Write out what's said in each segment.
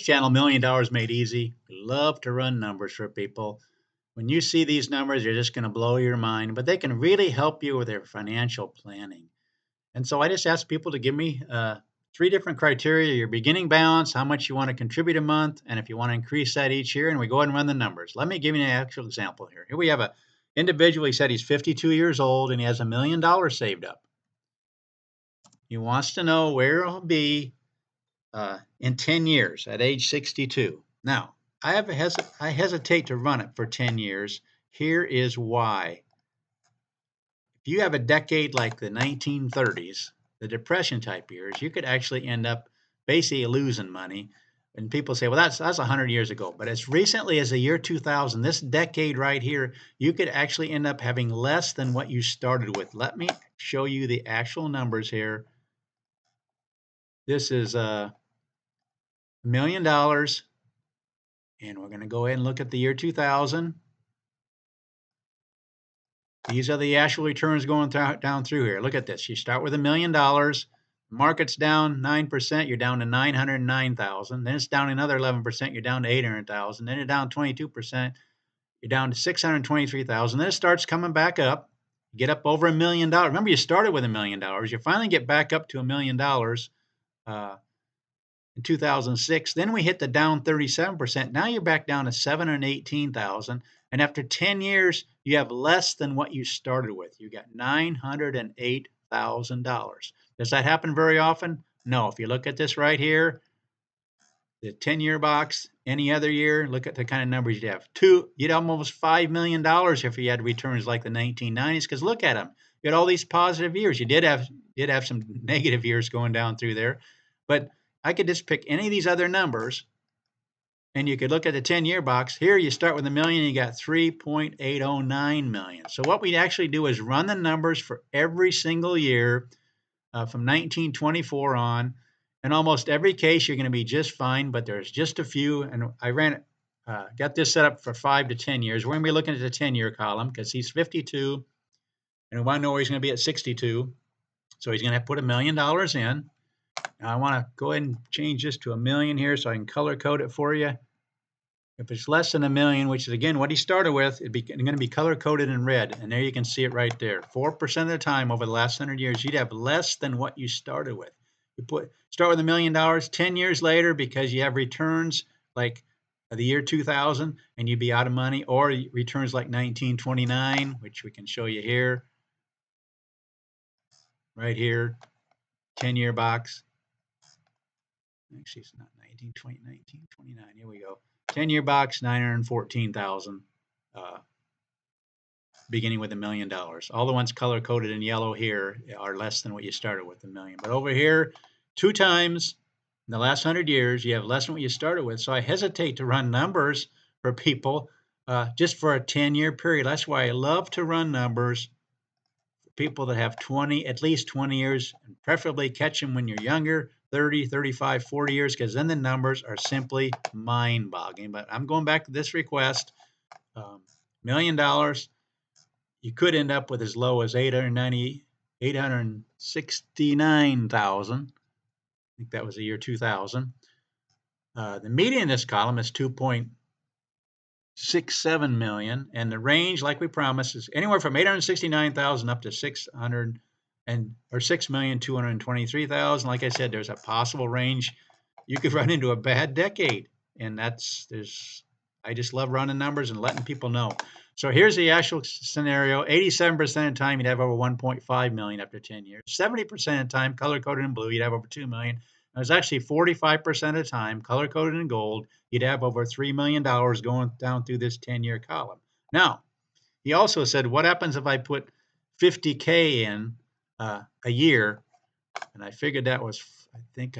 channel, $1 Million Made Easy. We love to run numbers for people. When you see these numbers, you're just going to blow your mind, but they can really help you with their financial planning. And so I just ask people to give me three different criteria: your beginning balance, how much you want to contribute a month, and if you want to increase that each year. And we go ahead and run the numbers. Let me give you an actual example here. Here we have a individual. He said he's 52 years old and he has $1 million saved up. He wants to know where he'll be in 10 years at age 62. Now, I hesitate to run it for 10 years. Here is why. If you have a decade like the 1930s, the Depression type years, you could actually end up basically losing money. And people say, well, that's 100 years ago. But as recently as the year 2000, this decade right here, you could actually end up having less than what you started with. Let me show you the actual numbers here. This is $1 million. And we're going to go ahead and look at the year 2000. These are the actual returns going down through here. Look at this. You start with $1 million. Market's down 9%. You're down to 909,000. Then it's down another 11%. You're down to 800,000. Then you're down 22%. You're down to 623,000. Then it starts coming back up. You get up over $1 million. Remember, you started with $1 million. You finally get back up to $1 million in 2006. Then we hit the down 37%. Now you're back down to 718,000. And after 10 years, you have less than what you started with. You got $908,000. Does that happen very often? No. If you look at this right here, the 10-year box, any other year, look at the kind of numbers you'd have. You'd have almost $5 million if you had returns like the 1990s, because look at them. You had all these positive years. You did have some negative years going down through there, but I could just pick any of these other numbers, and you could look at the 10-year box. Here you start with $1 million, you got 3.809 million. So what we actually do is run the numbers for every single year from 1924 on. In almost every case, you're going to be just fine, but there's just a few. And I got this set up for 5 to 10 years. We're going to be looking at the 10-year column because he's 52, and we want to know where he's going to be at 62. So he's going to have to put $1 million in. Now I want to go ahead and change this to $1 million here so I can color code it for you. If it's less than $1 million, which is again what he started with, it's going to be color coded in red. And there you can see it right there. 4% of the time over the last 100 years, you'd have less than what you started with. You start with $1 million, 10 years later, because you have returns like the year 2000, and you'd be out of money, or returns like 1929, which we can show you here, right here, 10-year box. Actually, it's not 1920, 1929. Here we go. 10-year box, 914,000, beginning with $1 million. All the ones color coded in yellow here are less than what you started with, $1 million. But over here, 2 times in the last 100 years, you have less than what you started with. So I hesitate to run numbers for people just for a 10-year period. That's why I love to run numbers for people that have at least 20 years, and preferably catch them when you're younger, 30, 35, 40 years, because then the numbers are simply mind-boggling. But I'm going back to this request. $1 million, you could end up with as low as 869,000. I think that was the year 2000. The median in this column is 2.67 million, and the range, like we promised, is anywhere from 869,000 up to 6,223,000. Like I said, there's a possible range. You could run into a bad decade, and I just love running numbers and letting people know. So here's the actual scenario. 87% of the time, you'd have over 1.5 million after 10 years. 70% of the time, color-coded in blue, you'd have over 2 million. And it's actually 45% of the time, color-coded in gold, you'd have over $3 million going down through this 10-year column. Now, he also said, what happens if I put 50K in a year? And I figured I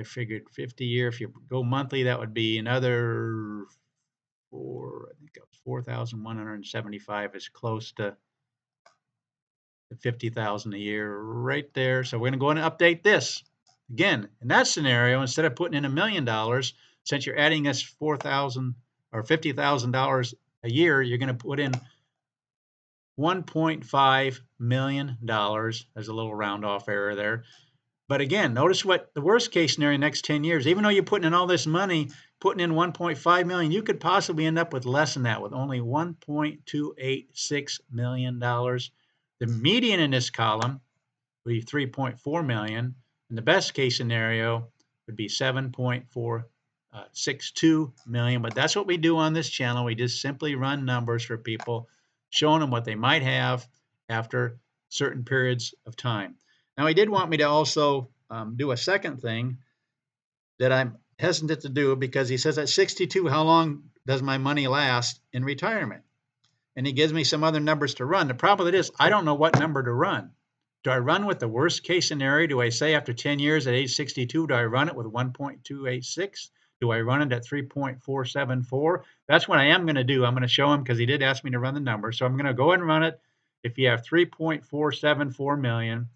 figured 50 year. If you go monthly, that would be another 4,175 is close to 50,000 a year right there. So we're going to go in and update this. Again, in that scenario, instead of putting in $1 million, since you're adding us $4,000 or $50,000 a year, you're going to put in $1.5 million. There's a little round off error there. But again, notice what the worst case scenario next 10 years, even though you're putting in all this money, putting in 1.5 million, you could possibly end up with less than that, with only $1.286 million. The median in this column would be 3.4 million. And the best case scenario would be 7.462 million. But that's what we do on this channel. We just simply run numbers for people, showing them what they might have after certain periods of time. Now, he did want me to also do a second thing that I'm hesitant to do, because he says at 62, how long does my money last in retirement? And he gives me some other numbers to run. The problem with it is I don't know what number to run. Do I run with the worst case scenario? Do I say after 10 years at age 62, do I run it with 1.286? Do I run it at 3.474? That's what I am going to do. I'm going to show him, because he did ask me to run the numbers. So I'm going to go ahead and run it. If you have 3.474 million,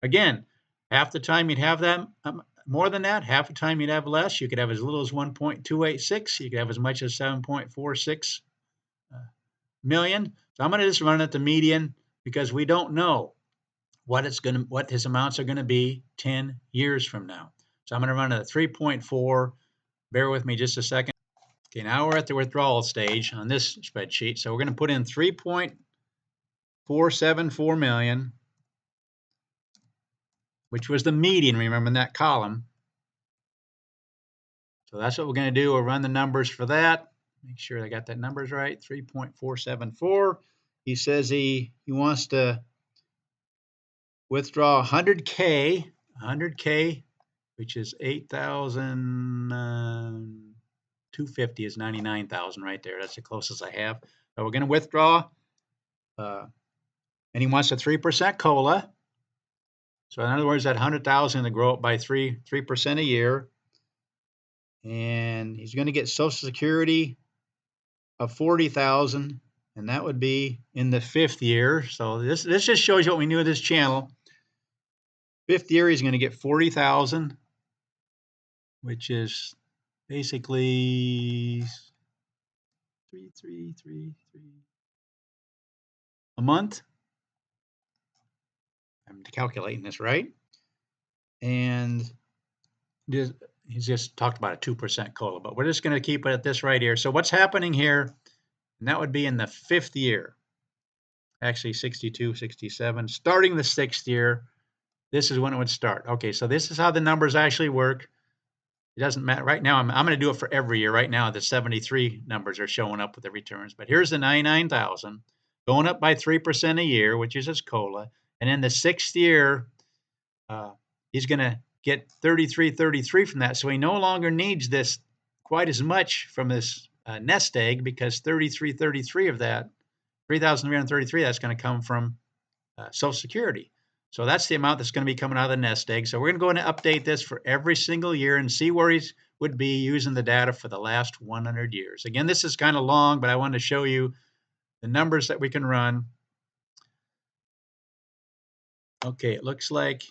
again, half the time you'd have that more than that, half the time you'd have less. You could have as little as 1.286. You could have as much as 7.46 million. So I'm going to just run it at the median, because we don't know what his amounts are going to be 10 years from now. So I'm going to run it at 3.4. Bear with me just a second. Okay, now we're at the withdrawal stage on this spreadsheet. So we're going to put in 3.474 million, which was the median, remember, in that column. So that's what we're going to do. We'll run the numbers for that. Make sure I got that numbers right. 3.474. He says he wants to withdraw 100K, which is 8,250 is 99,000 right there. That's the closest I have. So we're going to withdraw, and he wants a 3% COLA. So in other words, that 100,000 to grow up by 3% a year. And he's going to get Social Security of 40,000, and that would be in the 5th year. So this just shows you what we knew of this channel. 5th year, he's going to get 40,000, which is basically 3 a month. I'm calculating this right. And he's just talked about a 2% COLA, but we're just going to keep it at this right here. So what's happening here, and that would be in the 5th year, actually 62, 67, starting the 6th year. This is when it would start. Okay, so this is how the numbers actually work. It doesn't matter. Right now, I'm going to do it for every year. Right now, the 73 numbers are showing up with the returns. But here's the 99,000 going up by 3% a year, which is his COLA. And in the 6th year, he's going to get 33 from that. So he no longer needs this quite as much from this nest egg, because 33 of that, 3,333, that's going to come from Social Security. So that's the amount that's going to be coming out of the nest egg. So we're going to go in and update this for every single year and see where he would be using the data for the last 100 years. Again, this is kind of long, but I wanted to show you the numbers that we can run. Okay, it looks like,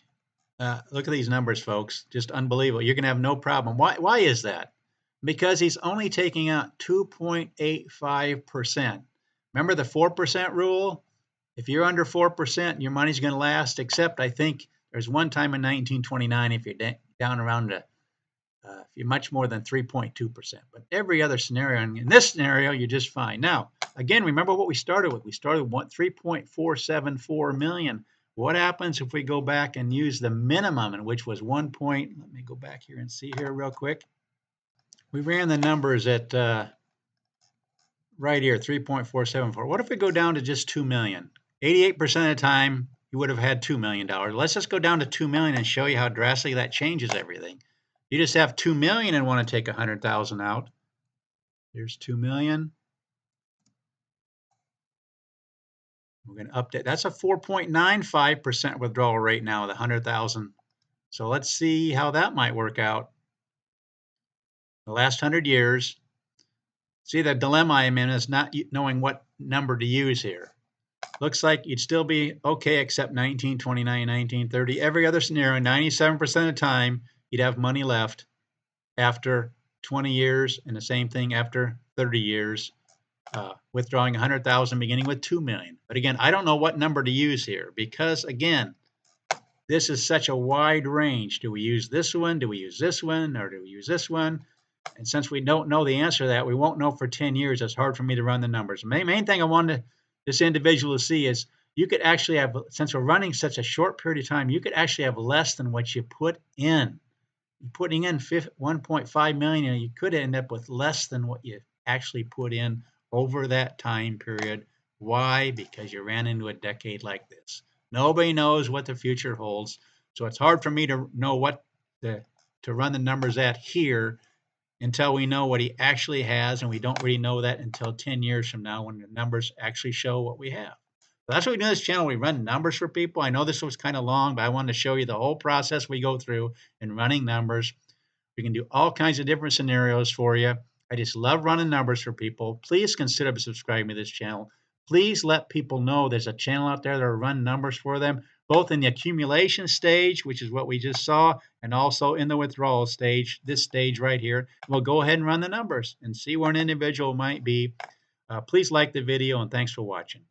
look at these numbers, folks. Just unbelievable. You're going to have no problem. Why is that? Because he's only taking out 2.85%. Remember the 4% rule? If you're under 4%, your money's going to last, except I think there's one time in 1929 if you're down around if you're much more than 3.2%. But every other scenario, and in this scenario, you're just fine. Now, again, remember what we started with. We started with 3.474 million. What happens if we go back and use the minimum, and which was 1 point? Let me go back here and see here real quick. We ran the numbers at right here, 3.474. What if we go down to just 2 million? 88% of the time, you would have had $2 million. Let's just go down to 2 million and show you how drastically that changes everything. You just have 2 million and want to take 100,000 out. Here's 2 million. We're going to update. That's a 4.95% withdrawal rate now, the 100,000. So let's see how that might work out. The last 100 years. See, the dilemma I'm in is not knowing what number to use here. Looks like you'd still be okay, except 1929, 1930. Every other scenario, 97% of the time, you'd have money left after 20 years, and the same thing after 30 years, withdrawing 100,000, beginning with 2 million. But again, I don't know what number to use here, because again, this is such a wide range. Do we use this one? Do we use this one? Or do we use this one? And since we don't know the answer to that, we won't know for 10 years. It's hard for me to run the numbers. The main thing I wanted this individual to see is you could actually have, since we're running such a short period of time, you could actually have less than what you put in. You're putting in 1.5 million, and you could end up with less than what you actually put in over that time period. Why? Because you ran into a decade like this. Nobody knows what the future holds, so it's hard for me to know what to run the numbers at here until we know what he actually has, and we don't really know that until 10 years from now when the numbers actually show what we have. So that's what we do on this channel. We run numbers for people. I know this was kind of long, but I wanted to show you the whole process we go through in running numbers. We can do all kinds of different scenarios for you. I just love running numbers for people. Please consider subscribing to this channel. Please let people know there's a channel out there that will run numbers for them, both in the accumulation stage, which is what we just saw, and also in the withdrawal stage, this stage right here. We'll go ahead and run the numbers and see where an individual might be. Please like the video, and thanks for watching.